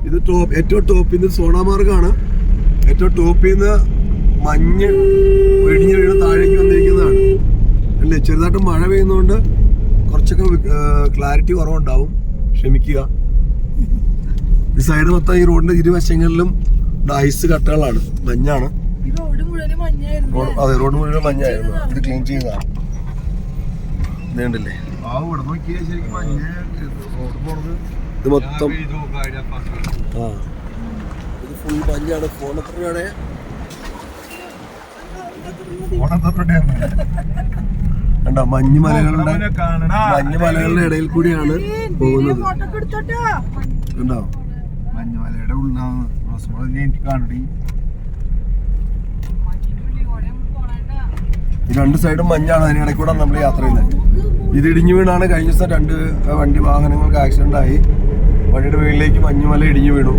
ഇത് ഏറ്റവും ടോപ്പിൽ നിന്ന് സോണാമാർഗാണ്. ഏറ്റവും ടോപ്പിൽ നിന്ന് മഞ്ഞ് വെടിഞ്ഞ് വീണ് താഴേക്ക് വന്നിരിക്കുന്നതാണ് അല്ലേ. ചെറുതായിട്ട് മഴ പെയ്യുന്നതുകൊണ്ട് കുറച്ചൊക്കെ ക്ലാരിറ്റി കുറവുണ്ടാവും, ക്ഷമിക്കുക. ഈ സൈഡ് മൊത്തം ഈ റോഡിന്റെ ഇരുവശങ്ങളിലും ഐസ് കട്ടകളാണ്, മഞ്ഞാണ്. അതെ, റോഡ് മുഴുവൻ മഞ്ഞായിരുന്നു. ഇത് ക്ലീൻ ചെയ്തതാണ്. നീണ്ടില്ലേ ഇത് മൊത്തം. ഇത് ഫുൾ മഞ്ഞാണ്. ഫോൺ എത്ര രൂപയുടെ കണ്ടോ? മഞ്ഞുമലകളുടെ ഇടയിൽ കൂടിയാണ് പോകുന്നത്. കണ്ടോ? മഞ്ഞുമലയുടെ ഉള്ളാണ് കാണി. ഈ രണ്ട് സൈഡും മഞ്ഞാണ്, അതിനിടയിൽ കൂടെ നമ്മൾ യാത്ര ചെയ്യുന്നത്. ഇത് ഇടിഞ്ഞു വീണാണ് കഴിഞ്ഞ ദിവസം 2 വാഹനങ്ങൾക്ക് ആക്സിഡന്റ് ആയി. വണ്ടിയുടെ മുകളിലേക്ക് മഞ്ഞുമല ഇടിഞ്ഞു വീണു.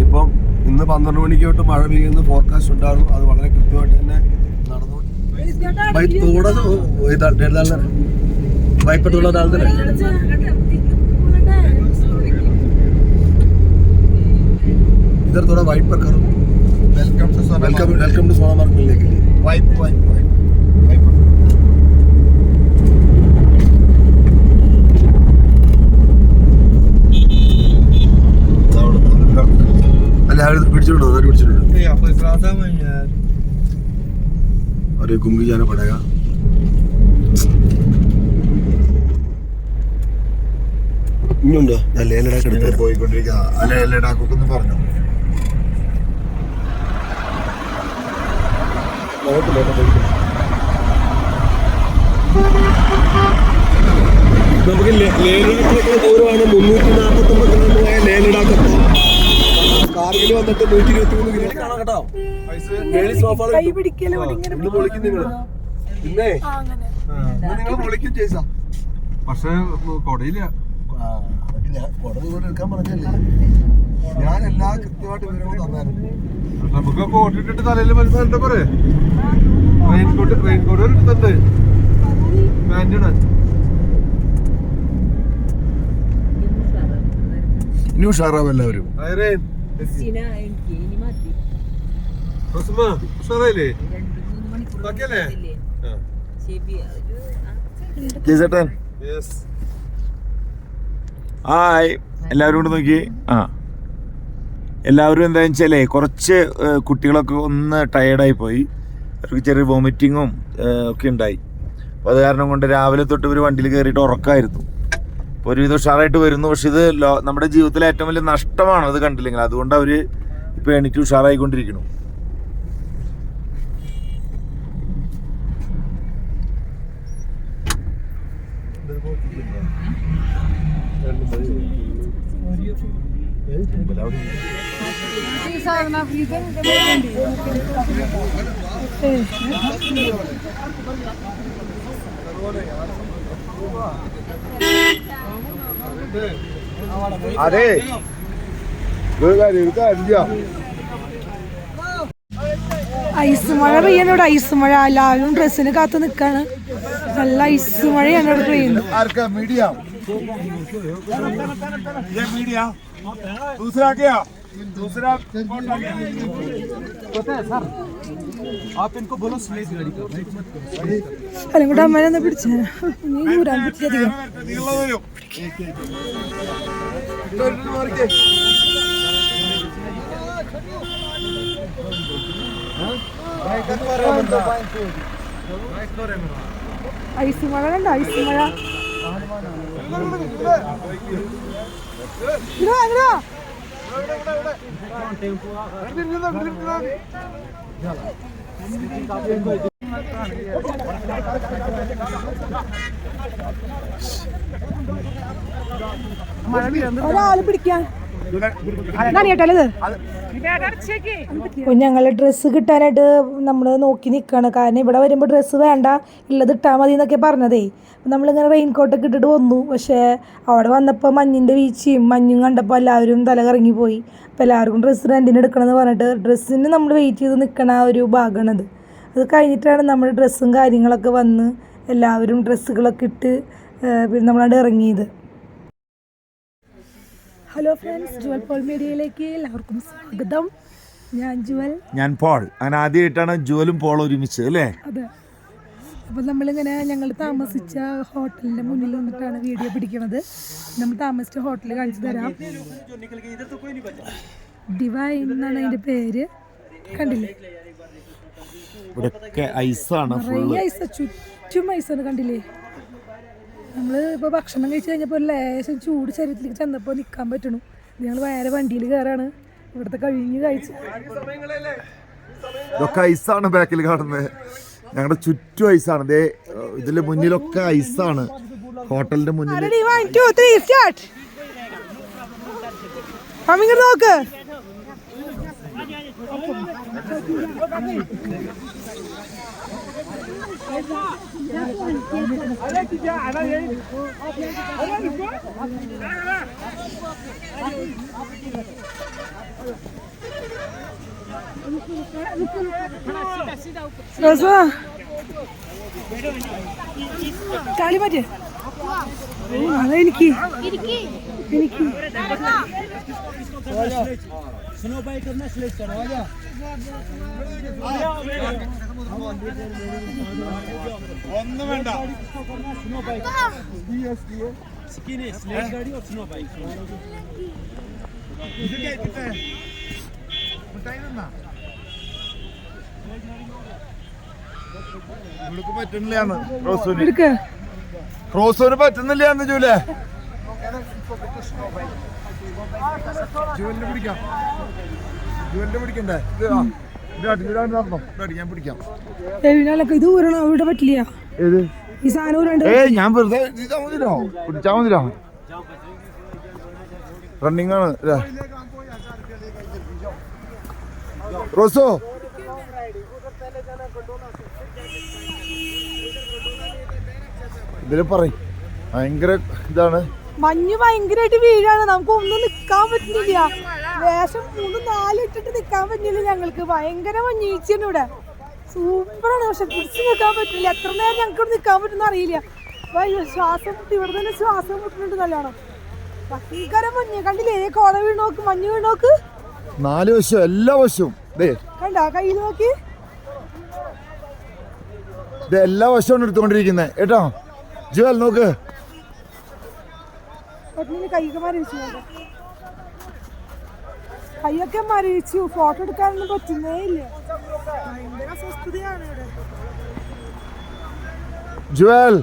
ഇപ്പം ഇന്ന് 12 മണിക്ക് തൊട്ട് മഴ പെയ്യുന്ന ഫോർകാസ്റ്റ് ഉണ്ടാകും. അത് വളരെ കൃത്യമായിട്ട് തന്നെ നടന്നു. വായ്പട്ടുള്ള डालते इधर थोड़ा वाइट पर करो. वेलकम टू सोनामार्ग मिलने के लिए. वाइप पिടിച്ചിട്ടുണ്ടോ? अरे घूम के जाना पड़ेगा. ഇനിയുണ്ടോ? ലേ ലഡാക്ക് എടുത്ത് പോയിക്കൊണ്ടിരിക്കുക. ലേ ലഡാക്കൊക്കെ ഒന്ന് പറഞ്ഞു. നമുക്ക് ലേ ലഡാക്കിലേക്കുള്ള ദൂരമാണ് 349 കിലോമീറ്റർ. ലേ ലഡാക്ക് എത്താം. കാർഗിൽ വന്നിട്ട് 123 കിലോമീറ്റർ കാണാം കേട്ടോ. ഇന്ന് പൊളിക്കും നിങ്ങള്. പിന്നെ നിങ്ങൾ പൊളിക്കും ചെയ്സാ. പക്ഷെ കൊടയില്ല. കൊട നിങ്ങളോട് എടുക്കാൻ പറഞ്ഞല്ലേ. ഞാൻ എല്ലാ കൃത്യമായിട്ട് വിവരങ്ങളും തന്നായിരുന്നു. നമുക്ക് കോട്ടിട്ടിട്ട് തലയിൽ മനസ്സിലായിട്ട് പോരെ. റെയിൻകോട്ട് എടുത്തുണ്ട്. പാൻറ്റിടാൻ ഇനി ഉഷാറാവും എല്ലാവരും. ഹായ്, എല്ലാവരും കൂടെ നോക്കി. എല്ലാവരും എന്താണെന്ന് വെച്ചാലേ കുറച്ച് കുട്ടികളൊക്കെ ഒന്ന് ടയേർഡായി പോയി. അവർക്ക് ചെറിയ വോമിറ്റിങ്ങും ഒക്കെ ഉണ്ടായി. അപ്പോൾ അത് കാരണം കൊണ്ട് രാവിലെ തൊട്ട് ഇവർ വണ്ടിയിൽ കയറിയിട്ട് ഉറക്കമായിരുന്നു. അപ്പോൾ ഒരുവിധം ഉഷാറായിട്ട് വരുന്നു. പക്ഷെ ഇത് നമ്മുടെ ജീവിതത്തിലെ ഏറ്റവും വലിയ നഷ്ടമാണ് അത് കണ്ടില്ലെങ്കിൽ. അതുകൊണ്ട് അവർ ഇപ്പോൾ എണീറ്റ് ഉഷാറായിക്കൊണ്ടിരിക്കുന്നു. അതെ ഐസ് മഴ പെയ്യാണ് ഇവിടെ. ഐസ് മഴ. എല്ലാവരും ഡ്രസ്സിന് കാത്ത് നിൽക്കാണ്. നല്ല ഐസ് മഴയാണ് ഇവിടെ പെയ്യുന്നത്. അതുകൊണ്ട് അമ്മേനെ പിടിച്ച ഊരാൻ പറ്റിയധികം. ഐസ് മഴ കണ്ട. ഐസ് മഴ. ഒരാള് പിടിക്കാൻ ഞങ്ങളെ ഡ്രസ്സ് കിട്ടാനായിട്ട് നമ്മൾ നോക്കി നിൽക്കുകയാണ്. കാരണം ഇവിടെ വരുമ്പോൾ ഡ്രസ്സ് വേണ്ട, ഉള്ളത് ഇട്ടാൽ മതി എന്നൊക്കെ പറഞ്ഞതേ. നമ്മളിങ്ങനെ റെയിൻകോട്ടൊക്കെ ഇട്ടിട്ട് വന്നു. പക്ഷേ അവിടെ വന്നപ്പോൾ മഞ്ഞിൻ്റെ വീഴ്ചയും മഞ്ഞും കണ്ടപ്പോൾ എല്ലാവരും തല കറങ്ങിപ്പോയി. അപ്പോൾ എല്ലാവർക്കും ഡ്രസ്സ് റെൻറ്റിന് എടുക്കണമെന്ന് പറഞ്ഞിട്ട് ഡ്രസ്സിന് നമ്മൾ വെയിറ്റ് ചെയ്ത് നിൽക്കണ ആ ഒരു ഭാഗമാണത്. അത് കഴിഞ്ഞിട്ടാണ് നമ്മുടെ ഡ്രസ്സും കാര്യങ്ങളൊക്കെ വന്ന് എല്ലാവരും ഡ്രസ്സുകളൊക്കെ ഇട്ട് പിന്നെ നമ്മളവിടെ ഇറങ്ങിയത്. ഹലോ ഫ്രണ്ട്സ്, ജുവൽ പോൾ മീഡിയയിലേക്ക് എല്ലാവർക്കും സ്വാഗതം. ഞാൻ ജുവൽ, ഞാൻ പോൾ. അങ്ങനെ ആദ്യമായിട്ടാണ് ജുവലും പോൾ ഒരുമിച്ച് അല്ലേ? അതെ. അപ്പോൾ നമ്മളിങ്ങനെ ഞങ്ങൾ താമസിച്ച ഹോട്ടലിൻ്റെ മുന്നിൽ വന്നിട്ടാണ് വീഡിയോ പിടിക്കുന്നത്. നമ്മൾ താമസിച്ച ഹോട്ടൽ കാണിച്ചു തരാം. ഡിവൈൻ എന്നാണ് അതിൻ്റെ പേര്. കണ്ടില്ലേ, ഇവിടെയൊക്കെ ഐസാണ്, നിറയെ ഐസ, ചുറ്റും ഐസാണ്. കണ്ടില്ലേ, നമ്മൾ ഇപ്പോൾ ഭക്ഷണം കഴിച്ച് കഴിഞ്ഞപ്പോൾ ഒരു ലേശം ചൂട് ശരീരത്തിലേക്ക് ചെന്നപ്പോൾ നിൽക്കാൻ പറ്റണു. ഞങ്ങൾ വേറെ വണ്ടിയിൽ കയറാണ്. ഇവിടുത്തെ കഴിഞ്ഞ് കഴിച്ച് ഇതൊക്കെ ഐസാണ് ബാക്കിൽ കാണുന്നത്. ഞങ്ങളുടെ ചുറ്റും ഐസാണ്. ദേ ഇതിന്റെ മുന്നിലൊക്കെ ഐസാണ്. ഹോട്ടലിന്റെ മുന്നിൽ നോക്ക്. കാലി മാറ്റി അതെനിക്ക് ഒന്നും വേണ്ട. പറ്റുന്നില്ലാന്ന് റോസൂന് പറ്റുന്നില്ലാന്ന് ജൂലേ. ജുവലിന്റെ പിടിക്കാം, ജുവലിന്റെ പിടിക്കണ്ടേ? ഞാൻ പിടിക്കാം. ഇത് ഊരണം ഇവിടെ പറ്റില്ല. ഏത് ഈ സാധനം ഞാൻ വെറുതെ പിടിച്ചാ മതിരോ. റണ്ണിങ് ആണ് റോസോ. ഇതില് പറയും ഭയങ്കര ഇതാണ്. മഞ്ഞ് ഭയങ്കരമായിട്ട് വീഴാണ്. നമുക്ക് ഒന്നും നിക്കാൻ പറ്റുന്നില്ല. വേഷം 3-4 ഇട്ടിട്ട് നിക്കാൻ പറ്റില്ല. ഞങ്ങൾക്ക് ഭയങ്കര മഞ്ഞീച്ചാണ് ഇവിടെ. സൂപ്പറാണ്. പക്ഷെ പിടിച്ച് നിൽക്കാൻ പറ്റില്ല. എത്ര നേരം ഞങ്ങൾക്ക് നിൽക്കാൻ പറ്റുന്ന അറിയില്ല. ശ്വാസം മുട്ടി, ഇവിടെ തന്നെ ശ്വാസം മുട്ടുന്നുണ്ട് നല്ലോണം. ഭയങ്കര മഞ്ഞ്. കണ്ടില്ലേ, കോട വീണ് നോക്ക്, മഞ്ഞ് വീണ് നോക്ക്. 4 വശവും എല്ലാ വശവും കണ്ടാ കയ്യിൽ നോക്കി. എല്ലാ വശവും എടുത്തുകൊണ്ടിരിക്കുന്നത് കേട്ടോ. ജുവൽ നോക്ക്. കൈയൊക്കെ മരവിച്ചു, കൈയൊക്കെ മരവിച്ചു. ഫോട്ടോ എടുക്കാനൊന്നും പറ്റുന്നേ ഇല്ല. ഭയങ്കര അസ്വസ്ഥതയാണ് ഇവിടെ. ജുവൽ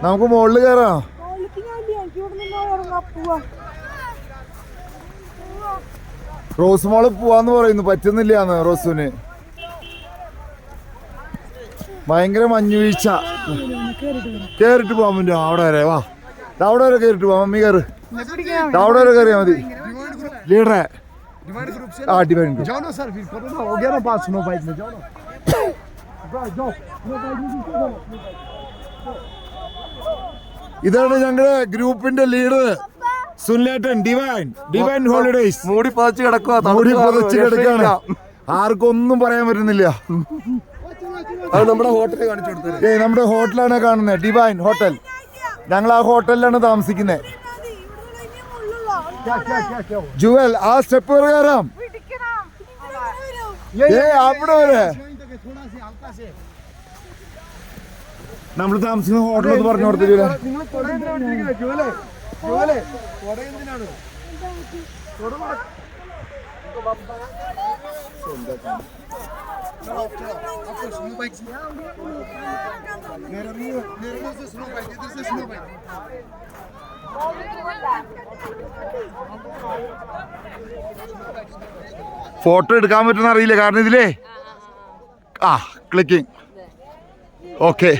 നമുക്ക് മുകളിൽ കയറാം. മോളിലേക്ക് ഞാനില്ല, എനിക്ക് ഇവിടെ നിന്നോ ഇറങ്ങാ. പോവാ. റോസ് മോള് പോവാന്ന് പറയുന്നു, പറ്റുന്നില്ലാന്ന് റോസുന്. ഭയങ്കര മഞ്ഞുവീഴ്ച. കേറിട്ട് പോവാൻ പറ്റുമോ? അവിടെ വരെ വാ, അവിടെ വരെ കേറിട്ട് പോവാം. മമ്മി കയറ്, അവിടെ വരെ കയറിയാ മതി. ലീഡറെ ഡിവൈൻ ഇതാണ് ഞങ്ങളുടെ ഗ്രൂപ്പിന്റെ ലീഡർ സുനിലേട്ടൻ. Divine holidays. മൂടി പതച്ച് കിടക്കാണ്. ആർക്കും ഒന്നും പറയാൻ പറ്റുന്നില്ല. അത് നമ്മുടെ ഹോട്ടലിൽ കാണിച്ചു കൊടുത്തത്. നമ്മുടെ ഹോട്ടലാണ് കാണുന്നത്, ഡിവൈൻ ഹോട്ടൽ. ഞങ്ങൾ ആ ഹോട്ടലിലാണ് താമസിക്കുന്നത്. ജുവൽ ആ സ്റ്റെപ്പ് വരെ കയറാം. അവിടെ വരെ നമ്മൾ താമസിക്കുന്ന ഹോട്ടൽ ഒന്ന് പറഞ്ഞു കൊടുത്തില്ല. ഫോട്ടോ എടുക്കാൻ പറ്റുന്ന അറിയില്ല, കാരണം ഇതിലേ ക്ലിക്കിങ്. Okay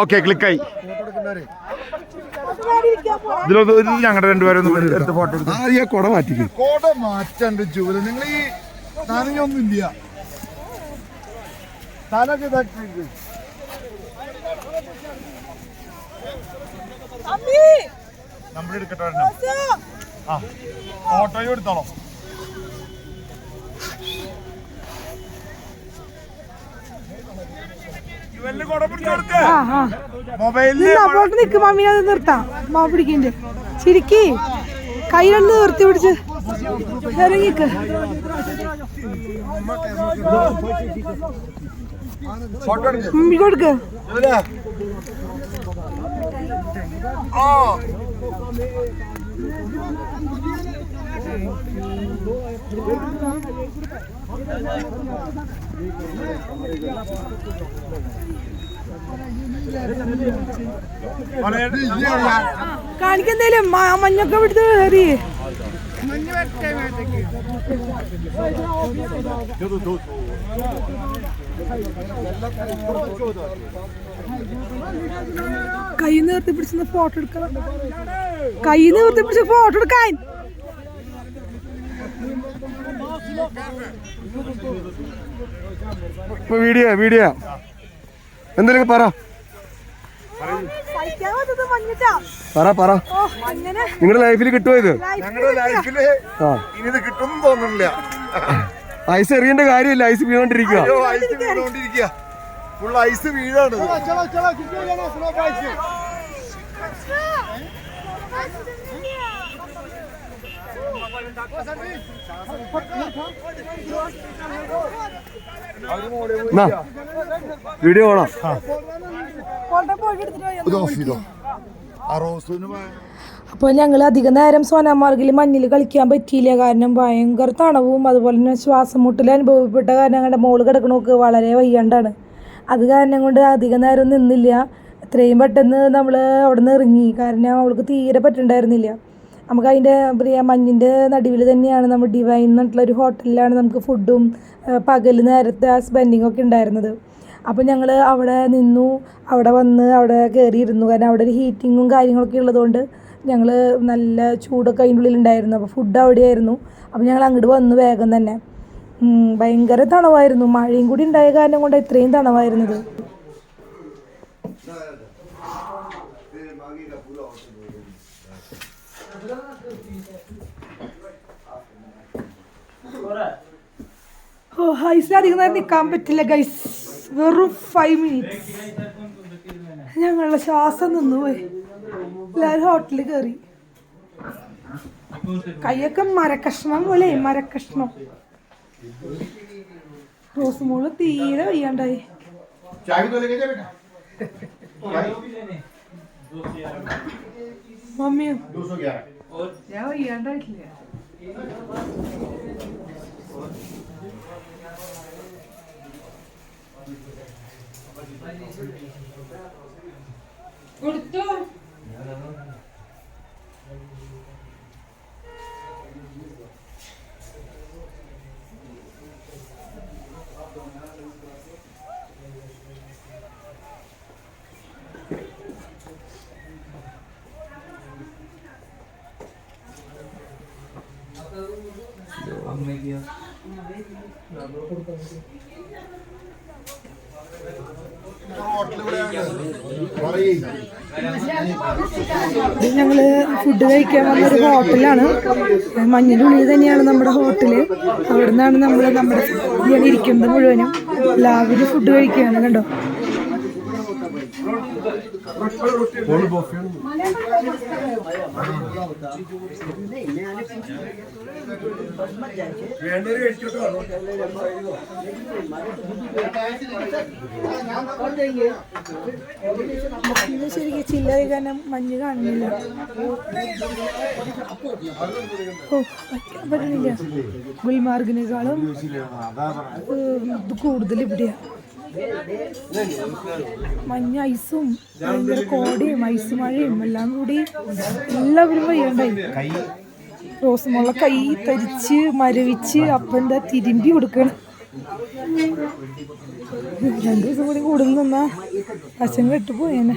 okay, ക്ലിക്കായി. ഇതിലൊന്ന് ഞങ്ങളുടെ രണ്ടുപേരൊന്നും എടുത്ത് ഫോട്ടോ എടുത്ത് കൊട മാറ്റിക്കും. കൊട മാറ്റണ്ട് ജൂല. നിങ്ങൾ ഈ നനഞ്ഞൊന്നും ഇല്ല, തലൊക്കെ ഇതാക്കി. നമ്പർ എടുക്കട്ടെ. ഫോട്ടോയും എടുത്തോളോ. മൊബൈലിൽ നിർത്താം. മാ പിടിക്കണ്ട്. ചിരിക്കി കയ്യിലൊന്ന് നിർത്തി പിടിച്ച് ഇറങ്ങിക്ക്. കൊടുക്ക്. കാണിക്കെന്തേലും മഞ്ഞൊക്കെ വിടുത്ത് കയറി. കൈ നിർത്തി പിടിച്ച ഫോട്ടോ എടുക്കണം. കൈ നിർത്തി പിടിച്ച ഫോട്ടോ എടുക്കാൻ. വീഡിയോ എന്തെങ്കിലും പറ പറ നിങ്ങളുടെ ലൈഫിൽ കിട്ടുമോ ഇത്? ഞങ്ങളുടെ ലൈഫില് ഇനി ഇത് കിട്ടും തോന്നുന്നില്ല. ഐസ് എറിയേണ്ട കാര്യമില്ല, ഐസ് വീണോണ്ടിരിക്കുക. ഐസ് വീണോണ്ടിരിക്കുക, ഫുൾ ഐസ് വീഴാണ്. വീഡിയോ വേണം. അപ്പോൾ ഞങ്ങൾ അധികം നേരം സോനാമാർഗിൽ മഞ്ഞിൽ കളിക്കാൻ പറ്റിയില്ല. കാരണം ഭയങ്കര തണവും അതുപോലെ തന്നെ ശ്വാസം മുട്ടൽ അനുഭവപ്പെട്ട കാരണം ഞങ്ങളുടെ മോള് കിടക്കണമൊക്കെ വളരെ വയ്യാണ്ടാണ്. അത് കാരണം കൊണ്ട് അധികം നേരം നിന്നില്ല. എത്രയും പെട്ടെന്ന് നമ്മൾ അവിടെ നിന്ന് ഇറങ്ങി. കാരണം അവൾക്ക് തീരെ പറ്റുന്നുണ്ടായിരുന്നില്ല. നമുക്ക് അതിൻ്റെ മഞ്ഞിൻ്റെ നടുവിൽ തന്നെയാണ് നമ്മൾ ഡിവൈൻ എന്നിട്ടുള്ളൊരു ഹോട്ടലിലാണ് നമുക്ക് ഫുഡും പകൽ നേരത്തെ സ്പെൻഡിങ്ങൊക്കെ ഉണ്ടായിരുന്നത്. അപ്പോൾ ഞങ്ങൾ അവിടെ നിന്നു. അവിടെ വന്ന് അവിടെ കയറിയിരുന്നു. കാരണം അവിടെ ഒരു ഹീറ്റിങ്ങും കാര്യങ്ങളൊക്കെ ഉള്ളതുകൊണ്ട് ഞങ്ങൾ നല്ല ചൂടൊക്കെ അതിൻ്റെ ഉള്ളിലുണ്ടായിരുന്നു. അപ്പോൾ ഫുഡ് അവിടെയായിരുന്നു. അപ്പോൾ ഞങ്ങൾ അങ്ങോട്ട് വന്നു വേഗം തന്നെ. ഭയങ്കര തണവായിരുന്നു. മഴയും കൂടി ഉണ്ടായ കാരണം കൊണ്ട് ഇത്രയും തണവായിരുന്നത്. ഓ ഐസിലധികം നേരം നിൽക്കാൻ പറ്റില്ല ഗൈസ്. വെറും 5 മിനിറ്റ്സ് ഞങ്ങളുടെ ശ്വാസം നിന്നുപോയി. എല്ലാവരും ഹോട്ടലിൽ കയറി. കൈയൊക്കെ മരക്കഷ്ണം പോലെ മരക്കഷ്ണം. റോസ് മോള് തീരെ വയ്യാണ്ടായി. മമ്മിയോ ഞാൻ വയ്യാണ്ടായിട്ടില്ല. കൊടുത്തു ഞങ്ങൾ ഫുഡ് കഴിക്കാൻ വന്നൊരു ഹോട്ടലാണ്. മഞ്ഞിൻ്റെ ഉള്ളിൽ തന്നെയാണ് നമ്മുടെ ഹോട്ടല്. അവിടെ നിന്നാണ് നമ്മൾ നമ്മുടെ ഇരിക്കുന്നത് മുഴുവനും. എല്ലാവരും ഫുഡ് കഴിക്കുകയാണ്. കണ്ടോ ശരിക്കും ചില്ലറ കാരണം മഞ്ഞ് കാണുന്നില്ല. ഓ പറ്റുന്നില്ല. ഗുൽമാർഗിനേക്കാളും ഇത് കൂടുതൽ ഇവിടെയാണ്. മഞ്ഞ ഐസും ഭയങ്കര കോടയും ഐസ് മഴയും എല്ലാം കൂടി എല്ലാവരും വയ്യാണ്ടായി. റോസ് മോളെ കൈ തരിച്ച് മരവിച്ച് അപ്പം എന്താ തിരുമ്പി കൊടുക്കണം. 2 ദിവസം കൂടി കൂടുതൽ നിന്നാ വശം കെട്ടുപോയേനെ.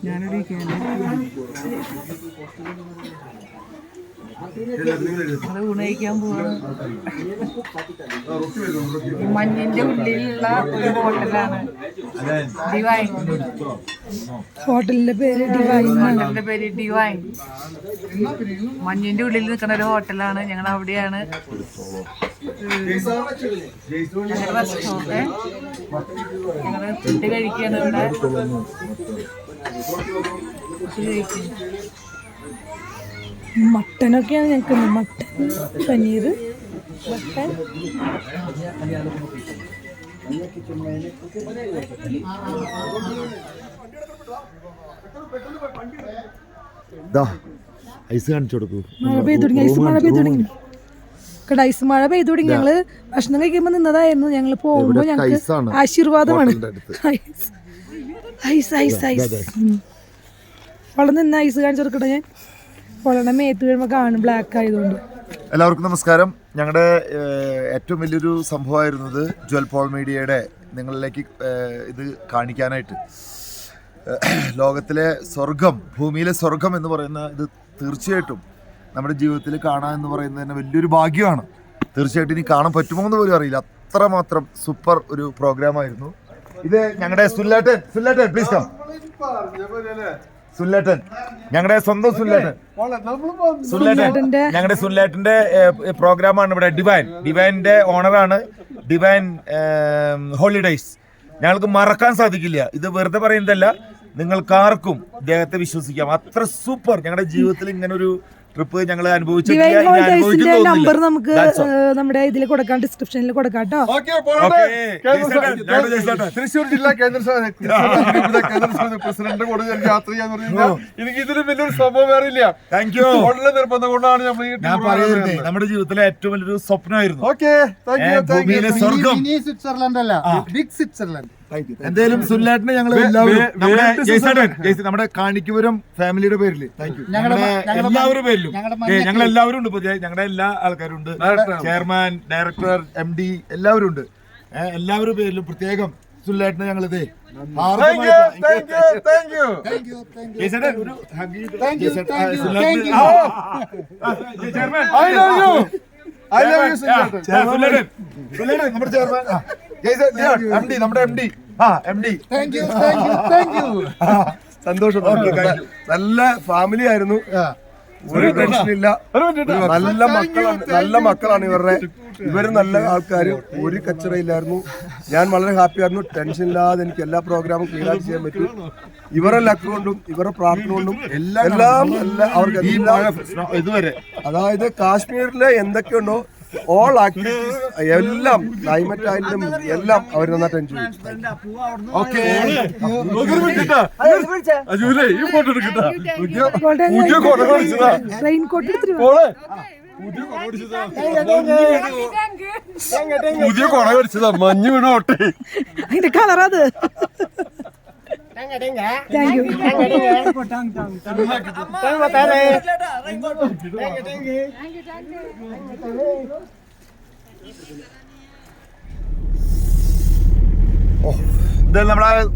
ഞാനിവിടെ അത് ഊണയിക്കാൻ പോവാണ്. മഞ്ഞിന്റെ ഉള്ളിലുള്ള ഒരു ഹോട്ടലാണ് ഡിവൈൻ. ഹോട്ടലിന്റെ പേര് ഡിവൈൻ. ഹോട്ടലിന്റെ പേര് ഡിവൈൻ. മഞ്ഞിന്റെ ഉള്ളിൽ നിൽക്കുന്ന ഒരു ഹോട്ടലാണ്. ഞങ്ങൾ അവിടെയാണ് ഞങ്ങള് ഫുഡ് കഴിക്കുകയാണ്. ഇവിടെ ഫുഡ് കഴിക്കുന്നു. മട്ടനൊക്കെയാണ് ഞങ്ങൾക്ക് മട്ടൻ, പനീർ, മട്ടൻ. ഐസ് കാണിച്ചു കൊടുക്കൂ. മഴ പെയ്തു തുടങ്ങി, ഐസ് മഴ പെയ്തു തുടങ്ങി. ഐസ് മഴ പെയ്തു തുടങ്ങി. ഞങ്ങള് ഭക്ഷണം കഴിക്കുമ്പോ നിന്നതായിരുന്നു. ഞങ്ങള് പോകുമ്പോ ഞങ്ങൾക്ക് ആശീർവാദമാണ്. ഐസ് ഐസ് ഐസ് അവിടെ നിന്ന് ഐസ് കാണിച്ചു കൊടുക്കട്ടെ. ഞാൻ പൊളണ മേത്ത് കഴിയുമ്പോ കാണും ബ്ലാക്ക് ആയതുകൊണ്ട്. എല്ലാവർക്കും നമസ്കാരം. ഞങ്ങളുടെ ഏറ്റവും വലിയൊരു സംഭവമായിരുന്നത് ജ്വൽ പോൾ മീഡിയയുടെ നിങ്ങളിലേക്ക് ഇത് കാണിക്കാനായിട്ട്. ലോകത്തിലെ സ്വർഗം, ഭൂമിയിലെ സ്വർഗം എന്ന് പറയുന്ന ഇത് തീർച്ചയായിട്ടും നമ്മുടെ ജീവിതത്തിൽ കാണാൻ എന്ന് പറയുന്നത് തന്നെ വലിയൊരു ഭാഗ്യമാണ്. തീർച്ചയായിട്ടും ഇനി കാണാൻ പറ്റുമോ എന്ന് പോലും അറിയില്ല. അത്രമാത്രം സൂപ്പർ ഒരു പ്രോഗ്രാമായിരുന്നു ഇത്. ഞങ്ങളുടെ സുല്ലേട്ടൻ പ്ലീസ് കം. സുല്ലേട്ടൻ, ഞങ്ങളുടെ സ്വന്തം സുല്ലേട്ടൻ, ഞങ്ങളുടെ സുല്ലേട്ടന്റെ പ്രോഗ്രാമാണ് ഇവിടെ. ഡിവൈൻ്റെ ഓണറാണ് ഡിവൈൻ ഹോളിഡേയ്സ്. ഞങ്ങൾക്ക് മറക്കാൻ സാധിക്കില്ല. ഇത് വെറുതെ പറയുന്നതല്ല, നിങ്ങൾക്കാർക്കും ഇദ്ദേഹത്തെ വിശ്വസിക്കാം. അത്ര സൂപ്പർ. ഞങ്ങളുടെ ജീവിതത്തിൽ ഇങ്ങനെ ഒരു ട്രിപ്പ് ഞങ്ങൾ അനുഭവിച്ചിട്ടില്ല. നമ്പർ നമുക്ക് നമ്മുടെ ഇതിൽ കൊടുക്കാം, ഡിസ്ക്രിപ്ഷനിൽ കൊടുക്കാം കേട്ടോ. തൃശ്ശൂർ ജില്ലാ കേന്ദ്ര പ്രസിഡന്റ് കൂടെ യാത്ര ചെയ്യാന്ന് പറഞ്ഞാൽ എനിക്ക് ഇതിലും വലിയൊരു സംഭവം വേറെ ഇല്ല. ഉള്ള നിർബന്ധം കൊണ്ടാണ് ഞാൻ പറയുന്നത്. നമ്മുടെ ജീവിതത്തിലെ ഏറ്റവും വലിയൊരു സ്വപ്നമായിരുന്നു. സ്വിറ്റ്സർലൻഡ് അല്ല, ബിഗ് സ്വിറ്റ്സർലൻഡ്. എന്തായാലും സുല്ലേട്ടനെ ഞങ്ങൾ നമ്മുടെ കാണിക്കുപുരം ഫാമിലിയുടെ പേരിൽ എല്ലാവരുടെ പേരിലും ഞങ്ങൾ എല്ലാവരും ഉണ്ട്. ഞങ്ങളുടെ എല്ലാ ആൾക്കാരും ഉണ്ട്. ചെയർമാൻ, ഡയറക്ടർ, MD എല്ലാവരും ഉണ്ട്. എല്ലാവരുടെ പേരിലും പ്രത്യേകം സുല്ലേട്ടനെ ഞങ്ങൾ ഇതേ നമ്മുടെ ചെയർമാൻ നമ്മുടെ MD സന്തോഷം. നല്ല ഫാമിലി ആയിരുന്നു, ഒരു ടെൻഷനില്ല. നല്ല മക്കളാണ് ഇവര് നല്ല ആൾക്കാര്, ഒരു കച്ചറയില്ലായിരുന്നു. ഞാൻ വളരെ ഹാപ്പി ആയിരുന്നു. ടെൻഷൻ ഇല്ലാതെ എനിക്ക് എല്ലാ പ്രോഗ്രാമും ക്ലിയർ ആയിട്ട് ചെയ്യാൻ പറ്റും. ഇവരുടെ ലക്ക് കൊണ്ടും ഇവരുടെ പ്രാർത്ഥന കൊണ്ടും എല്ലാം അവർക്ക് ഇതുവരെ, അതായത് കാശ്മീരിലെ എന്തൊക്കെയുണ്ടോ ഓൾ ആക്ടിവിറ്റീസ് എല്ലാം, ക്ലൈമറ്റ് ആയാലും എല്ലാം അവർ നന്നായിട്ട് എൻജോയ് ചെയ്തു. പുതിയ കൊട മേടിച്ചതാ, മഞ്ഞ് വീണോട്ടെ. അതിന്റെ കളറത്.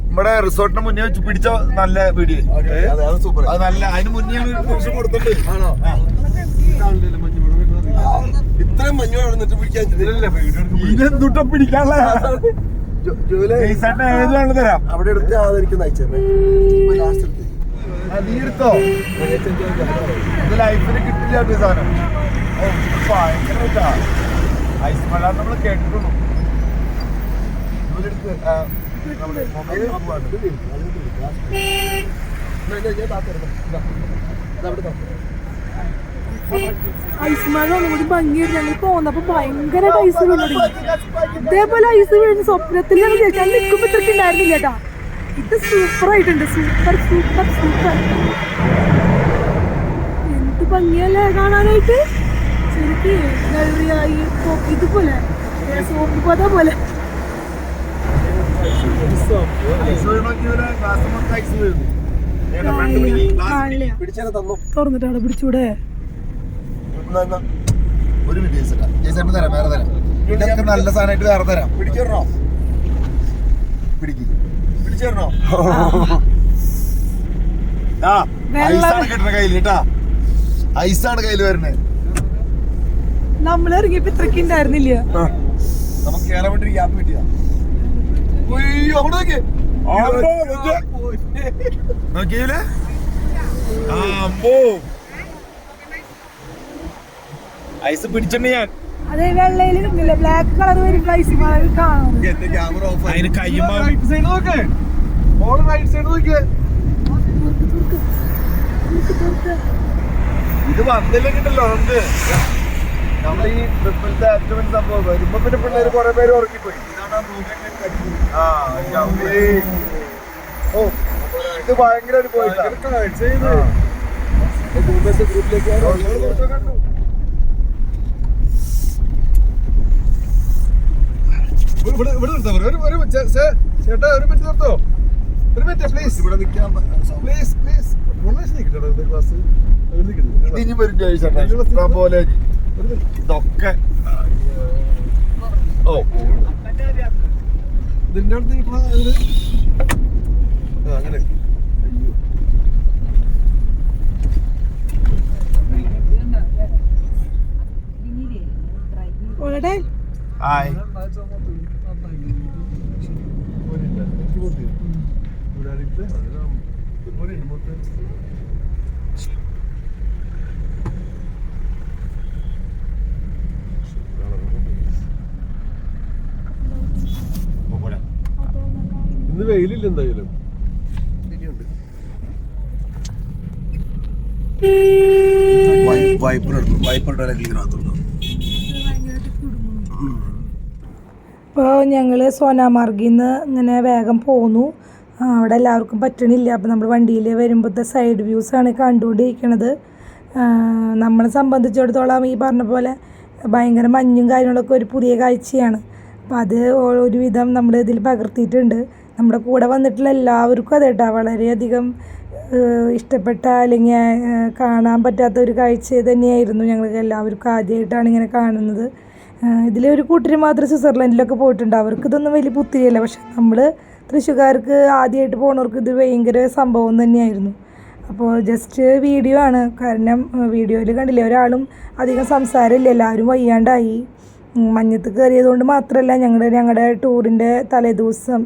നമ്മുടെ റിസോർട്ടിന് മുന്നേ വെച്ച് പിടിച്ച നല്ല വീഡിയോ. അത് നല്ല, അതിന് മുന്നേ കൊടുത്തിട്ടുണ്ട്. ഇത്രയും മഞ്ഞ് നടന്നിട്ട് പിടിക്കാൻ ഇതെന്തുട്ട പിടിക്കാനുള്ള ഏതാണ് തരാം. അവിടെ എടുത്ത് അതെനിക്ക് നയിച്ചേ നീ എടുത്തോ, ഇത് ലൈഫിന് കിട്ടില്ല സാധനം. ഭയങ്കര ഐസ് മഴ നമ്മൾ കേട്ടിട്ടുള്ളൂ. ഐസ് മഴ ഒന്നുകൂടി ഭംഗിയായിട്ട് ഞങ്ങൾ പോന്നപ്പോ ഭയങ്കര ഐസ് വീണു. ഇതേപോലെ ഐസ് വീഴുന്ന സ്വപ്നത്തിൽ ഞങ്ങൾ ഞാൻ നിൽക്കുമ്പോ ഇത്രയ്ക്ക് ഉണ്ടായിരുന്നില്ല കേട്ടാ. ഇത് സൂപ്പർ ആയിട്ടുണ്ട്, സൂപ്പർ സൂപ്പർ സൂപ്പർ. എന്ത് ഭംഗിയല്ലേ കാണാനായിട്ട്. ശരിക്കും ഇതുപോലെ സോപ്പ് പത പോലെ. തുറന്നിട്ട് അവിടെ പിടിച്ചൂടെ. ഒരു മിനിറ്റ് തരാം, വേറെ തരാം. ഇതൊക്കെ നല്ല സാധനമായിട്ട് വേറെ തരാം. പിടിച്ചോ പിടിച്ചോ ഐസാണ് കിട്ടുന്ന കയ്യിൽ കേട്ടാ. ഐസാണ് കയ്യിൽ വരുന്നത്. നമ്മൾ ഇറങ്ങിയപ്പോ ഇത്രയ്ക്ക് ഉണ്ടായിരുന്നില്ല. നമുക്ക് കയറാൻ വേണ്ടി ഗ്യാപ്പ് കിട്ടിയാ. നോക്കിയല്ലേ ഐസ് പിടിച്ചിട്ടുണ്ട് ഞാൻ. അതെ, വെള്ളയിൽ കിട്ടില്ല, ബ്ലാക്ക് കളർ വരും ഐസ് മഴ കാണും. അതിന് കയ്യുമ്പോ ഇത് വന്നില്ലെങ്കിലോ നമുക്ക് നമ്മൾ ഈ ട്രിപ്പിലത്തെ ഏറ്റവും വലിയ സംഭവം വരുമ്പോ പിന്നെ പിള്ളേര് കുറെ പേര് ഉറങ്ങിപ്പോയി. ഓ ഇത് ഭയങ്കര ഒരു ഗ്രൂപ്പിലേക്ക് കണ്ടു. ചേട്ടാ ഒരു മിനിറ്റ് നിർത്തോ, ഒരു മിനിറ്റ് പ്ലീസ്. ഇവിടെ നിൽക്കാൻ പ്ലീസ് പ്ലീസ്. ക്ലാസ് ഇനി വരും പോലെ ഇതൊക്കെ. ഓ ഇതിന്റെ അടുത്ത് അങ്ങനെ ഹായ്. ഇന്ന് വെയിലില്ല എന്തായാലും. ഇപ്പോൾ ഞങ്ങൾ സോനാമാർഗിൽ നിന്ന് ഇങ്ങനെ വേഗം പോന്നു. അവിടെ എല്ലാവർക്കും പറ്റണില്ല. അപ്പോൾ നമ്മൾ വണ്ടിയിൽ വരുമ്പോഴത്തെ സൈഡ് വ്യൂസാണ് കണ്ടുകൊണ്ടിരിക്കണത്. നമ്മളെ സംബന്ധിച്ചിടത്തോളം ഈ പറഞ്ഞ പോലെ ഭയങ്കര മഞ്ഞും കാര്യങ്ങളൊക്കെ ഒരു പുതിയ കാഴ്ചയാണ്. അപ്പോൾ അത് ഒരുവിധം നമ്മൾ ഇതിൽ പകർത്തിയിട്ടുണ്ട്. നമ്മുടെ കൂടെ വന്നിട്ടുള്ള എല്ലാവർക്കും അതേട്ടാ വളരെയധികം ഇഷ്ടപ്പെട്ട അല്ലെങ്കിൽ കാണാൻ പറ്റാത്ത ഒരു കാഴ്ച തന്നെയായിരുന്നു. ഞങ്ങൾക്ക് എല്ലാവർക്കും ആദ്യമായിട്ടാണ് ഇങ്ങനെ കാണുന്നത്. ഇതിലൊരു കൂട്ടർ മാത്രം സ്വിറ്റ്സർലൻഡിലൊക്കെ പോയിട്ടുണ്ട്. അവർക്ക് ഇതൊന്നും വലിയ പുത്തിരിയല്ല. പക്ഷെ നമ്മൾ തൃശ്ശൂർക്കാർക്ക് ആദ്യമായിട്ട് പോകുന്നവർക്ക് ഇത് ഭയങ്കര സംഭവം തന്നെയായിരുന്നു. അപ്പോൾ ജസ്റ്റ് വീഡിയോ ആണ്. കാരണം വീഡിയോയിൽ കണ്ടില്ലേ ഒരാളും അധികം സംസാരമില്ല, എല്ലാവരും വയ്യാണ്ടായി. മഞ്ഞത്ത് കയറിയതുകൊണ്ട് മാത്രമല്ല ഞങ്ങളുടെ ടൂറിൻ്റെ തലേദിവസം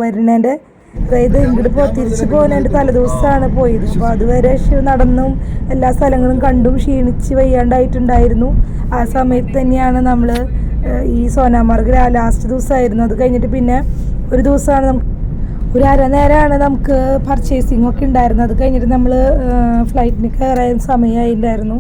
വരുന്നതിൻ്റെ അതായത് ഇങ്ങോട്ട് തിരിച്ച് പോകുന്നതിൻ്റെ തലേദിവസമാണ് പോയത്. അപ്പോൾ അതുവരെ നടന്നും എല്ലാ സ്ഥലങ്ങളും കണ്ടും ക്ഷീണിച്ച് വയ്യാണ്ടായിട്ടുണ്ടായിരുന്നു. ആ സമയത്ത് തന്നെയാണ് നമ്മൾ ഈ സോനാമാർഗ് ലാസ്റ്റ് ദിവസമായിരുന്നു. അത് കഴിഞ്ഞിട്ട് പിന്നെ ഒരു ദിവസമാണ് നമുക്ക് ഒരു അരനേരമാണ് നമുക്ക് പർച്ചേസിങ് ഒക്കെ ഉണ്ടായിരുന്നത്. അത് കഴിഞ്ഞിട്ട് നമ്മൾ ഫ്ലൈറ്റിന് കയറാൻ സമയമായിട്ടുണ്ടായിരുന്നു.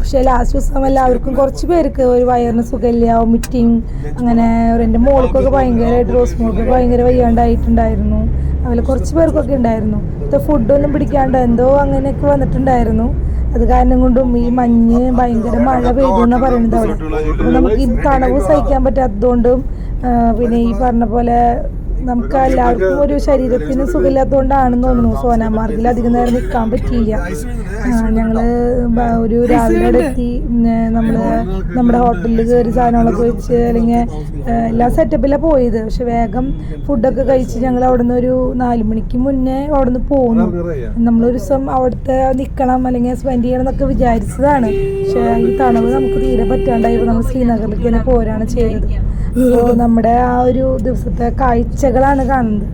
പക്ഷേ ലാസ്റ്റ് ദിവസം എല്ലാവർക്കും കുറച്ച് പേർക്ക് ഒരു വയറിന് സുഖമില്ല, വോമിറ്റിങ്, അങ്ങനെ എൻ്റെ മോൾക്കൊക്കെ ഭയങ്കരമായിട്ട് റോസ് മോൾക്കൊക്കെ ഭയങ്കര വയ്യാണ്ടായിട്ടുണ്ടായിരുന്നു. അതുപോലെ കുറച്ച് പേർക്കൊക്കെ ഉണ്ടായിരുന്നു. ഇത് ഫുഡൊന്നും പിടിക്കാണ്ട് എന്തോ അങ്ങനെയൊക്കെ വന്നിട്ടുണ്ടായിരുന്നു. അത് കാരണം കൊണ്ടും ഈ മഞ്ഞ് ഭയങ്കര മഴ പെയ്തു എന്നാണ് പറയുന്നത് അവിടെ. അപ്പോൾ നമുക്ക് ഈ തണവ് സഹിക്കാൻ പറ്റാത്തതുകൊണ്ടും പിന്നെ ഈ പറഞ്ഞ പോലെ നമുക്ക് എല്ലാവർക്കും ഒരു ശരീരത്തിന് സുഖമില്ലാത്തതുകൊണ്ടാണെന്ന് തോന്നുന്നു സോനാമാർഗിൽ അധികം നേരം നിൽക്കാൻ പറ്റിയില്ല. ഞങ്ങൾ ഒരു രാവിലെ അവിടെ എത്തി. നമ്മുടെ ഹോട്ടലിൽ കയറി സാധനങ്ങളൊക്കെ വെച്ച് അല്ലെങ്കിൽ എല്ലാ സെറ്റപ്പിലാണ് പോയത്. പക്ഷെ വേഗം ഫുഡൊക്കെ കഴിച്ച് ഞങ്ങൾ അവിടെ നിന്ന് ഒരു 4 മണിക്ക് മുന്നേ അവിടെ നിന്ന് പോന്നു. നമ്മളൊരു ദിവസം അവിടുത്തെ നിൽക്കണം അല്ലെങ്കിൽ സ്പെൻഡ് ചെയ്യണം എന്നൊക്കെ വിചാരിച്ചതാണ്. പക്ഷേ ഈ തണവ് നമുക്ക് തീരെ പറ്റാണ്ടായപ്പോൾ നമ്മൾ ശ്രീനഗറിലേക്ക് തന്നെ പോരാണ് ചെയ്തത്. അപ്പോൾ നമ്മുടെ ആ ഒരു ദിവസത്തെ കാഴ്ചകളാണ് കാണുന്നത്.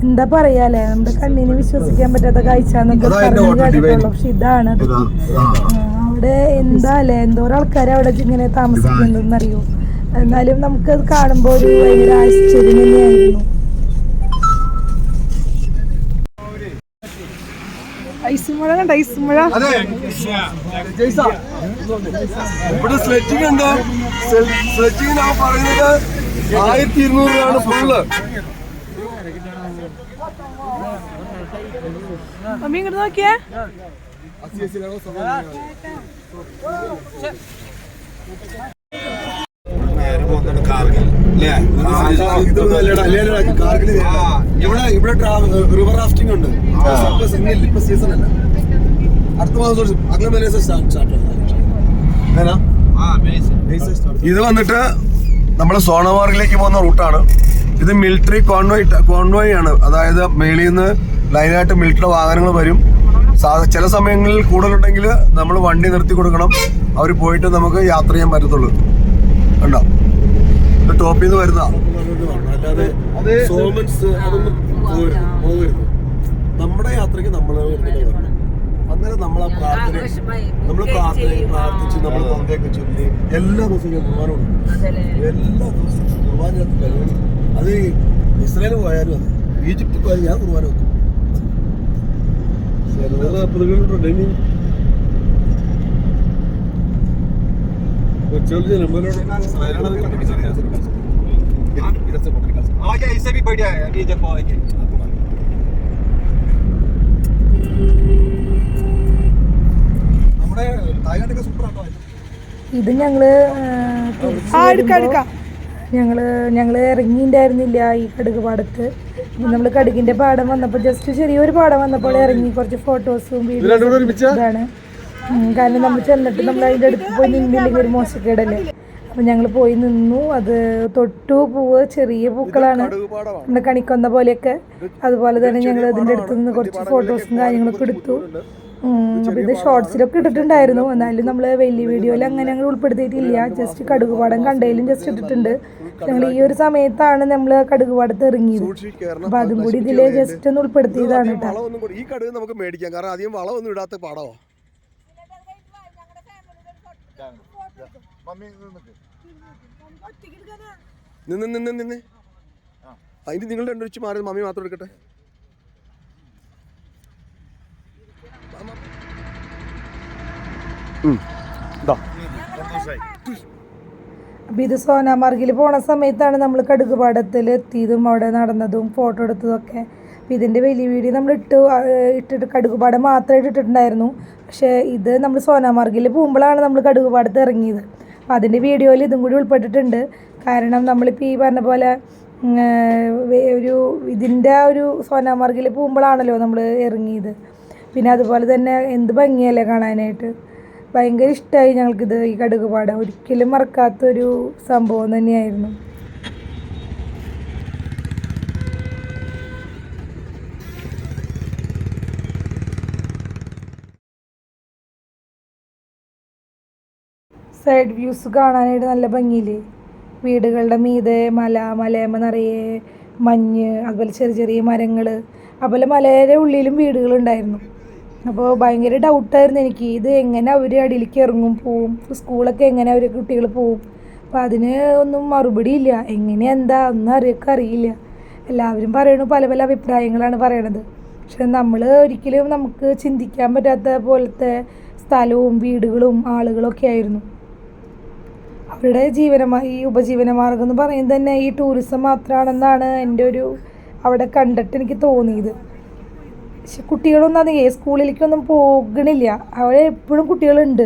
എന്താ പറയാല്ലേ, നമ്മുടെ കണ്ണിന് വിശ്വസിക്കാൻ പറ്റാത്ത കാഴ്ച എന്നൊക്കെ പറഞ്ഞു കേട്ടിട്ടുള്ളൂ. പക്ഷെ ഇതാണ് അവിടെ എന്താ അല്ലേ, എന്തോരം ആൾക്കാർ അവിടെ ഇങ്ങനെ താമസിക്കുന്നുണ്ടെന്നറിയോ. എന്നാലും നമുക്കത് കാണുമ്പോൾ ഒരു ഭയങ്കര ആശ്ചര്യം തന്നെയായിരുന്നു. ഐസുമഴ കണ്ട ഐസുമഴ. ഇവിടെ സ്ലെറ്റിംഗ് ഉണ്ടോ? സ്ലെറ്റിംഗ് ഞാൻ പറയുന്നത് 1200 രൂപയാണ് ഫുള്ള്. അമ്മ ഇങ്ങോട്ട് നോക്കിയേ. ഇവിടെ റിവർ റാഫ്റ്റിംഗ് ഉണ്ട്. ഇപ്പൊ സീസൺ അല്ല, അടുത്ത മാസം ഇത് വന്നിട്ട് നമ്മള് സോണമാർഗിലേക്ക് പോകുന്ന റൂട്ടാണ്. ഇത് മിലിറ്ററി കോൺവോയ് ആണ്. അതായത് മേളിൽ നിന്ന് ലൈനായിട്ട് മിലിറ്ററി വാഹനങ്ങൾ വരും. ചില സമയങ്ങളിൽ കൂടുതലുണ്ടെങ്കിൽ നമ്മൾ വണ്ടി നിർത്തി കൊടുക്കണം. അവർ പോയിട്ട് നമുക്ക് യാത്ര ചെയ്യാൻ പറ്റത്തുള്ളൂ. കണ്ടോ, ടോപ്പിൽ നിന്ന് വരുന്ന അല്ലാതെ സോമൻസ് അതൊന്നും പോകരുത്. നമ്മുടെ യാത്രയ്ക്ക് നമ്മൾ അന്നേരം നമ്മളെ പ്രാർത്ഥിച്ച് നമ്മൾ കൊന്തയൊക്കെ ചൊല്ലി എല്ലാ ദിവസവും കുർബാനുണ്ട്. എല്ലാ ദിവസവും കുർബാനകത്ത് പരിപാടി. അത് ഇസ്രായേൽ പോയാലും അത് ഈജിപ്തിൽ പോയാലും ഞാൻ കുർബാന വെക്കും. 40 കിലോമീറ്റർ ഉണ്ട്. ഇനി ഇത് ഞങ്ങള് ഇറങ്ങിണ്ടായിരുന്നില്ല ഈ കടുക് പാടത്ത്. നമ്മൾ കടുകിന്റെ പാടം വന്നപ്പോൾ ജസ്റ്റ് ചെറിയൊരു പാടം വന്നപ്പോൾ ഇറങ്ങി കുറച്ച് ഫോട്ടോസും വീഡിയോസും ഇതാണ്. കാരണം നമ്മൾ ചെന്നിട്ട് നമ്മൾ അതിൻ്റെ അടുത്ത് പോയി നിന്നില്ലെങ്കിൽ ഒരു മോശക്കേടല്ലേ. അപ്പം ഞങ്ങൾ പോയി നിന്നു. അത് തൊട്ടു പൂവ് ചെറിയ പൂക്കളാണ്, നമ്മുടെ കണിക്കൊന്ന പോലെയൊക്കെ. അതുപോലെ തന്നെ ഞങ്ങൾ അതിൻ്റെ അടുത്ത് നിന്ന് കുറച്ച് ഫോട്ടോസും കാര്യങ്ങളൊക്കെ എടുത്തു. അപ്പോൾ ഇത് ഷോർട്സിലൊക്കെ ഇട്ടിട്ടുണ്ടായിരുന്നു, എന്നാലും നമ്മൾ വലിയ വീഡിയോയിൽ അങ്ങനെ ഞങ്ങൾ ഉൾപ്പെടുത്തിയിട്ടില്ല. ജസ്റ്റ് കടുകുപാടം കണ്ടതിലും ജസ്റ്റ് ഇട്ടിട്ടുണ്ട്. ഞങ്ങൾ ഈ ഒരു സമയത്താണ് നമ്മൾ കടുകുപാടത്ത് ഇറങ്ങിയത്. അപ്പോൾ അതും കൂടി ഇതിൽ ജസ്റ്റ് ഒന്ന് ഉൾപ്പെടുത്തിയതാണ് കേട്ടോ. ഈ കടുക് നമുക്ക് മേടിക്കാം, കാരണം അധികം വളമൊന്നും ഇടാത്ത പാടമോ. നിന്ന് അതിന് നിങ്ങൾ രണ്ടു വെച്ച് മാറി, മമ്മി മാത്രം എടുക്കട്ടെ. അപ്പം ഇത് സോനാമാർഗിൽ പോണ സമയത്താണ് നമ്മൾ കടുകുപാടത്തിൽ എത്തിയതും അവിടെ നടന്നതും ഫോട്ടോ എടുത്തതും ഒക്കെ. അപ്പം ഇതിൻ്റെ വലിയ വീഡിയോ നമ്മൾ ഇട്ടിട്ട് കടുകുപാടം മാത്രമായിട്ട് ഇട്ടിട്ടുണ്ടായിരുന്നു. പക്ഷേ ഇത് നമ്മൾ സോനാമാർഗിൽ പോകുമ്പോഴാണ് നമ്മൾ കടുകുപാടത്ത് ഇറങ്ങിയത്. അപ്പം അതിൻ്റെ വീഡിയോയിൽ ഇതും കൂടി ഉൾപ്പെട്ടിട്ടുണ്ട്. കാരണം നമ്മളിപ്പോൾ ഈ പറഞ്ഞ പോലെ ഇതിൻ്റെ ഒരു സോനാമാർഗിൽ പോകുമ്പോഴാണല്ലോ നമ്മൾ ഇറങ്ങിയത്. പിന്നെ അതുപോലെ തന്നെ എന്ത് ഭംഗിയല്ലേ കാണാനായിട്ട്. ഭയങ്കര ഇഷ്ടമായി ഞങ്ങൾക്കിത്, ഈ കടുകുപാടം. ഒരിക്കലും മറക്കാത്തൊരു സംഭവം തന്നെയായിരുന്നു. സൈഡ് വ്യൂസ് കാണാനായിട്ട് നല്ല ഭംഗിയില്ലേ. വീടുകളുടെ മീതെ മലയമ്മ നിറയെ മഞ്ഞ്, അതുപോലെ ചെറിയ ചെറിയ മരങ്ങൾ, അതുപോലെ മലയുടെ ഉള്ളിലും വീടുകളുണ്ടായിരുന്നു. അപ്പോൾ ഭയങ്കര ഡൗട്ടായിരുന്നു എനിക്ക്, ഇത് എങ്ങനെ അവർ അടിയിലേക്ക് ഇറങ്ങും പോവും, സ്കൂളൊക്കെ എങ്ങനെ അവർ കുട്ടികൾ പോവും. അപ്പോൾ അതിന് ഒന്നും മറുപടി ഇല്ല, എങ്ങനെ എന്താ ഒന്നും അറിയില്ല. എല്ലാവരും പറയണു, പല പല അഭിപ്രായങ്ങളാണ് പറയണത്. പക്ഷെ നമ്മൾ ഒരിക്കലും നമുക്ക് ചിന്തിക്കാൻ പറ്റാത്ത പോലത്തെ സ്ഥലവും വീടുകളും ആളുകളൊക്കെ ആയിരുന്നു. അവരുടെ ഈ ഉപജീവന മാർഗം എന്ന് പറയുന്നത് തന്നെ ഈ ടൂറിസം മാത്രമാണെന്നാണ് എൻ്റെ അവിടെ കണ്ടിട്ട് എനിക്ക് തോന്നിയത്. പക്ഷെ കുട്ടികളൊന്നും അധികം സ്കൂളിലേക്കൊന്നും പോകണില്ല, അവിടെ എപ്പോഴും കുട്ടികളുണ്ട്.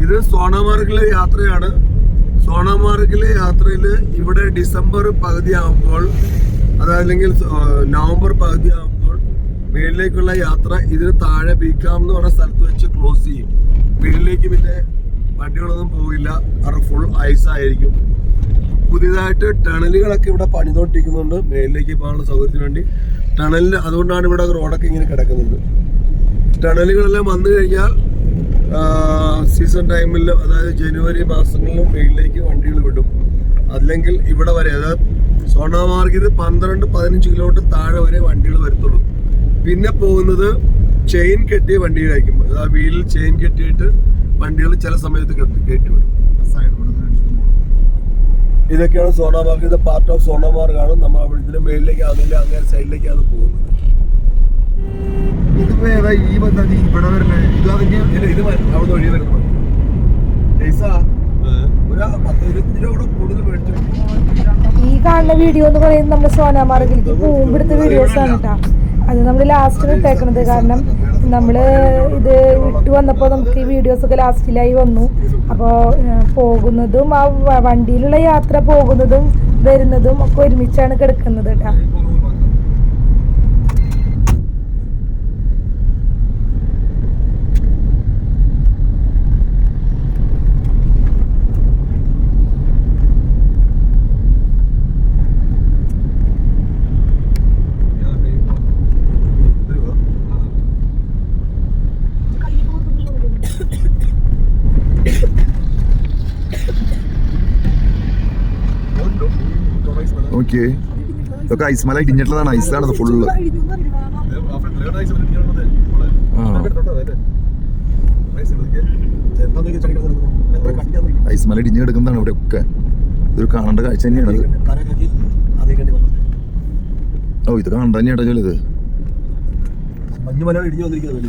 ഇത് സോണമാർഗിലെ യാത്രയാണ്. സോണമാർഗിലെ യാത്രയിൽ ഇവിടെ ഡിസംബർ പകുതിയാകുമ്പോൾ, അതല്ലെങ്കിൽ നവംബർ പകുതിയാകുമ്പോൾ മേളിലേക്കുള്ള യാത്ര ഇതിന് താഴെ ബീക്കാം എന്ന് പറഞ്ഞ സ്ഥലത്ത് വെച്ച് ക്ലോസ് ചെയ്യും. മേളിലേക്ക് പിന്നെ വണ്ടികളൊന്നും പോകില്ല, കാരണം ഫുൾ ഐസായിരിക്കും. പുതിയതായിട്ട് ടണലുകളൊക്കെ ഇവിടെ പണിതോണ്ടിരിക്കുന്നുണ്ട് മേളിലേക്ക് പോകാനുള്ള സൗകര്യത്തിന് വേണ്ടി. ടണലിന് അതുകൊണ്ടാണ് ഇവിടെ റോഡൊക്കെ ഇങ്ങനെ കിടക്കുന്നത്. ടണലുകളെല്ലാം വന്നു കഴിഞ്ഞാൽ സീസൺ ടൈമിൽ, അതായത് ജനുവരി മാസങ്ങളിലും മേളിലേക്ക് വണ്ടികൾ വിടും. അല്ലെങ്കിൽ ഇവിടെ വരെ, അതായത് സോണമാർഗിൽ 12-15 കിലോമീറ്റർ താഴെ വരെ വണ്ടികൾ വരത്തുള്ളൂ. പിന്നെ പോകുന്നത് ചെയിൻ കെട്ടിയ വണ്ടിയിലായിരിക്കും. അതായത് വീലിൽ ചെയിൻ കെട്ടിയിട്ട് വണ്ടികൾ ചില സമയത്ത് കയറ്റി വിടും. ഇതൊക്കെയാണ് സോണമാർഗ്. ഇത് പാർട്ട് ഓഫ് സോണമാർഗാണ്. നമ്മൾ അവിടെ ഇതിന്റെ മേളിലേക്ക് ആകുന്നില്ല, അങ്ങനെ സൈഡിലേക്കാണ് പോകുന്നത്. ഇതിപ്പോ ഏതാ ഈ പദ്ധതി ഇവിടെ വരുന്നത്? ഇത് അവിടെ വഴി വരുന്നത് ഈ കാണുന്ന വീഡിയോ എന്ന് പറയുന്നത് നമ്മുടെ സോനാമാർഗിലേക്ക് പോകുമ്പോൾ എടുത്ത വീഡിയോസാണ് കേട്ടോ. അത് നമ്മൾ ലാസ്റ്റിൽ ഇട്ടേക്കണത്, കാരണം നമ്മൾ ഇത് വിട്ടു വന്നപ്പോൾ നമുക്ക് ഈ വീഡിയോസൊക്കെ ലാസ്റ്റിലായി വന്നു. അപ്പോൾ പോകുന്നതും ആ വണ്ടിയിലുള്ള യാത്ര പോകുന്നതും വരുന്നതും ഒക്കെ ഒരുമിച്ചാണ് കിടക്കുന്നത് കേട്ടോ. ഓക്കെ, ഇതൊക്കെ ഐസ്മല ഇടിഞ്ഞിട്ടുള്ളതാണ്. ഐസാണത് ഫുള്ള്. ഐസ്മല ഇടിഞ്ഞ് കിടക്കുന്നതാണ് ഇവിടെ ഒക്കെ. ഇതൊരു കാണേണ്ട കാഴ്ച തന്നെയാണത്. ഓ, ഇത് കാണേണ്ട തന്നെയാട്ടോ ഇത്. മഞ്ഞുമല ഇടിഞ്ഞു വന്നിരിക്കുന്നത്.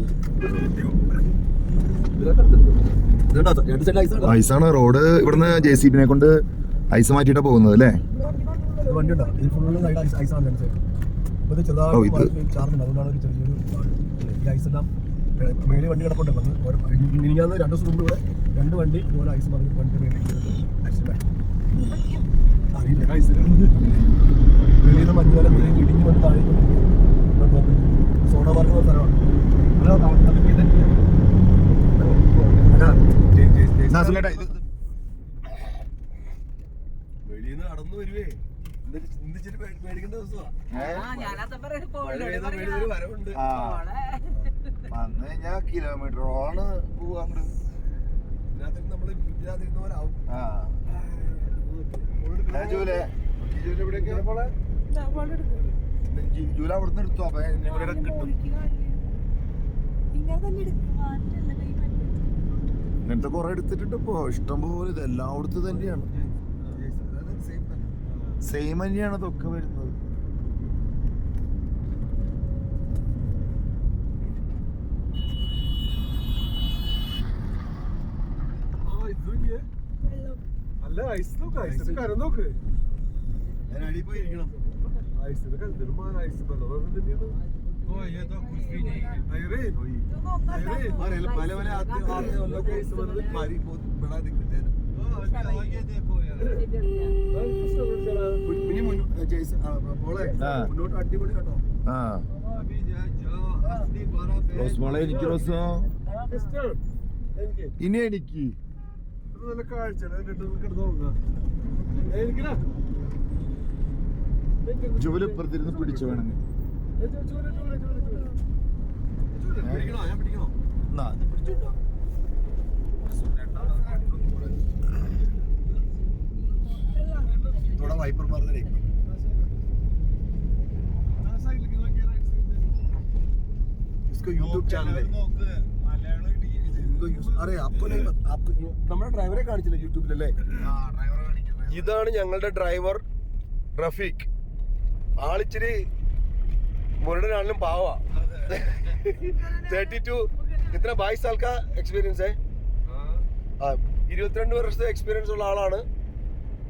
രണ്ട് സൈഡ് ഐസാണ്. ഐസാണ് റോഡ്. ഇവിടുന്ന് JCB കൊണ്ട് ഐസ് മാറ്റിയിട്ടാ പോകുന്നത് അല്ലേ? വണ്ടി ഉണ്ടോ? ഈ ഫുള്ള് സൈഡ് ഐസാണ് രണ്ട് സൈഡ്. അപ്പോൾ ചെറുതായിട്ട് ചാർജുണ്ട്, അതുകൊണ്ടാണ് ഒരു ചെറിയൊരു ഈ ഐസ് എല്ലാം മേളിൽ വണ്ടി കിടപ്പുണ്ട്. മിനിഞ്ഞാന്ന് 2 ദിവസം മുമ്പ് ഇവിടെ 2 വണ്ടി ഇതുപോലെ ഐസ് പറഞ്ഞ് വണ്ടി മേളിൽ ആക്സിഡന്റ് ആയി. അറിയില്ല ഐസ് വെളിയിൽ നിന്ന് മഞ്ഞുകാലം മേലേക്ക് ഇടിഞ്ഞ് വന്ന് താഴെ സോണാമാർഗ് എന്ന സ്ഥലമാണ്. വെളിയിൽ നിന്ന് കടന്നു വരുവേ, ചിന്തിച്ചിട്ട് പേടിക്കേണ്ട ദിവസമാണ്. വരവുണ്ട്. വന്നു കഴിഞ്ഞാൽ കിലോമീറ്ററോളാണ് പോവാണ്ട്. ഇതിനകത്തേക്ക് നമ്മള് ഇതിനകത്തിരുന്ന പോലെ ആവും. ജൂല അവിടുന്ന് എടുത്തു. അപ്പൊ ഇവിടെ കിട്ടും. ഇങ്ങനത്തെ കുറെ എടുത്തിട്ടുണ്ട് ഇപ്പോ ഇഷ്ടം പോലെ. ഇത് എല്ലായിടത്തും തന്നെയാണ്, സെയിം തന്നെയാണ് ഇതൊക്കെ വരുന്നത്. അല്ല ഐസ് നോക്ക്, ഐസിന്റെ കരം നോക്ക്. അടിയിൽ പോയി ഇരിക്കണം. ഐസിന്റെ കരുതലുമാണ്. ഐസ് വെള്ളം തന്നെയാണ്. പല പല ഐസ് വന്നത് പെടാൻ നിൽക്കുന്നത്. മുന്നോട്ട് അടിപൊളി കേട്ടോ. റോസ് മോളെ എനിക്ക് റോസോ ഇനി എനിക്ക് നല്ല കാഴ്ച കിടന്നു എനിക്കില്ല. ജുവലിപ്പുറത്തിരുന്ന് പിടിച്ചു വേണമെങ്കിൽ ഞാൻ പിടിക്കണോ? थोड़ा वाइपर मार दे एक इसको YouTube चैनल है इनको अरे आपको नहीं आपको നമ്മുടെ ഡ്രൈവറെ കാണിച്ചില്ല യൂട്യൂബിലല്ലേ? ഇതാണ് ഞങ്ങളുടെ ഡ്രൈവർ റഫീഖ്. ആളിച്ചിരി മുരടനാണെങ്കിലും പാവാ. 32 कितना 22 साल का एक्सपीरियंस है. 22 വർഷത്തെ എക്സ്പീരിയൻസ് ഉള്ള ആളാണ്.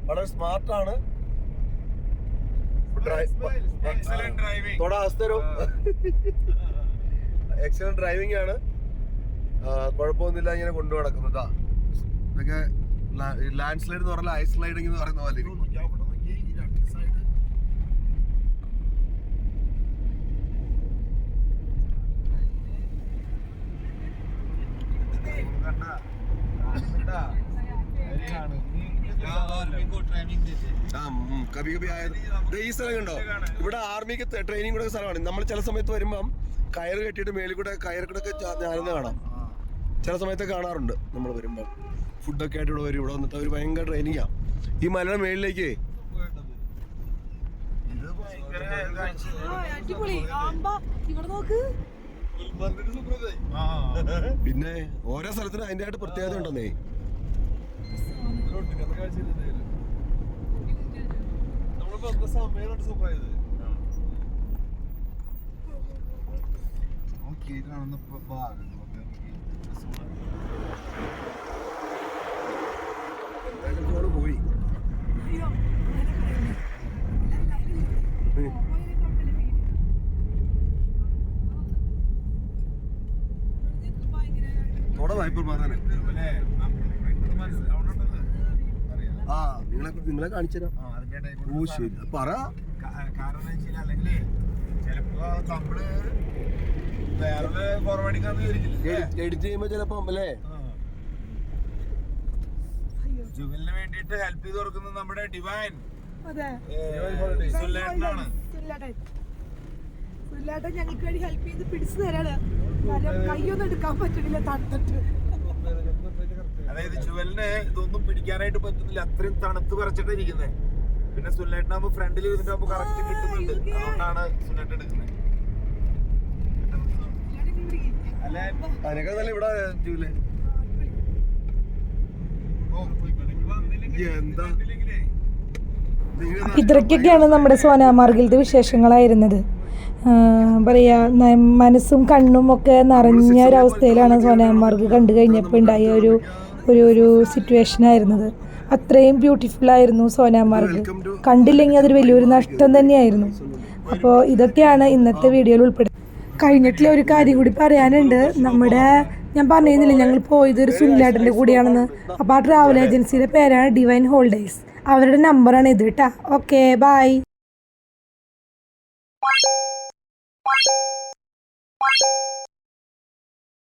വളരെ സ്മാർട്ട് ആണ്. എക്സലന്റ് ഡ്രൈവിംഗ് ആണ്. കുഴപ്പമൊന്നുമില്ല, ഇങ്ങനെ കൊണ്ടു നടക്കുന്നത്. ഇതൊക്കെ ലാൻഡ് സ്ലൈഡ് എന്ന് പറഞ്ഞാൽ ഐസ് സ്ലൈഡിംഗ് എന്ന് പറയുന്ന പോലെ. കബി കബി ആയത് ഈ സ്ഥലം കണ്ടോ? ഇവിടെ ആർമിക്ക് ട്രെയിനിങ് കൊടുക്കുന്ന സ്ഥലമാണ്. നമ്മൾ ചില സമയത്ത് വരുമ്പം കയറ് കെട്ടിയിട്ട് മേളിൽ കൂടെ കയറി കൂടെ ഒക്കെ ഞാനെന്ന് കാണാം. ചില സമയത്ത് കാണാറുണ്ട് നമ്മൾ വരുമ്പം. ഫുഡൊക്കെ ആയിട്ട് ഇവിടെ വരും. ഇവിടെ വന്നിട്ട് അവർ ഭയങ്കര ട്രെയിനിങ്ങാണ് ഈ മലയുടെ മേളിലേക്ക്. പിന്നെ ഓരോ സ്ഥലത്തിനും അതിൻ്റെ ആയിട്ട് പ്രത്യേകത ഉണ്ടെന്നേ. പോയി थोड़ा वाइपर मारना है. ആ നിങ്ങളെ കാണിച്ചു തരാം. ഓ ശരി പറ. എഡിറ്റ് ചെയ്യുമ്പോ ചിലപ്പോ അല്ലേ ജുവലിന് വേണ്ടിട്ട് ഹെൽപ്പ് ചെയ്ത് കൊടുക്കുന്നത് നമ്മുടെ ഡിവൈൻ ഞങ്ങൾക്ക് വേണ്ടി ഹെൽപ്പ് ചെയ്ത് പിടിച്ചു തരാണ്. കൈയൊന്നും എടുക്കാൻ പറ്റണില്ല തണുത്തിട്ട്. അതായത് ജുവലിന് ഇതൊന്നും പിടിക്കാനായിട്ട് പറ്റുന്നില്ല, അത്രയും തണുത്ത് പറിച്ചിട്ടാ ഇരിക്കുന്നത്. പിന്നെ സുല്ലേട്ടനാകുമ്പോ ഫ്രണ്ടിൽ ഇരുന്നിട്ടാകുമ്പോ കറക്റ്റ് കിട്ടുന്നുണ്ട്, അതുകൊണ്ടാണ് സുല്ലേട്ടൻ എടുക്കുന്നത്. അതിനൊക്കെ നല്ല ഇവിടെ ജൂലൈ എന്താ. ഇത്രയ്ക്കൊക്കെയാണ് നമ്മുടെ സോനാമാർഗിലത്തെ വിശേഷങ്ങളായിരുന്നത്. പറയുക മനസ്സും കണ്ണും ഒക്കെ നിറഞ്ഞ ഒരവസ്ഥയിലാണ് സോനാമാർഗ് കണ്ടു കഴിഞ്ഞപ്പോൾ ഉണ്ടായ ഒരു സിറ്റുവേഷൻ ആയിരുന്നത്. അത്രയും ബ്യൂട്ടിഫുൾ ആയിരുന്നു സോനാമാർഗ്. കണ്ടില്ലെങ്കിൽ അതൊരു വലിയൊരു നഷ്ടം തന്നെയായിരുന്നു. അപ്പോൾ ഇതൊക്കെയാണ് ഇന്നത്തെ വീഡിയോയിൽ ഉൾപ്പെടുന്നത്. കഴിഞ്ഞിട്ടുള്ള ഒരു കാര്യം കൂടി പറയാനുണ്ട്. ഞാൻ പറഞ്ഞിരുന്നില്ല ഞങ്ങൾ പോയത് ഒരു സുനിലേട്ടൻ്റെ കൂടെയാണെന്ന്. അപ്പോൾ ആ ട്രാവൽ ഏജൻസിയുടെ പേരാണ് ഡിവൈൻ ഹോളിഡേയ്സ്. അവരുടെ നമ്പറാണ് ഇത് കേട്ടോ. Okay, by.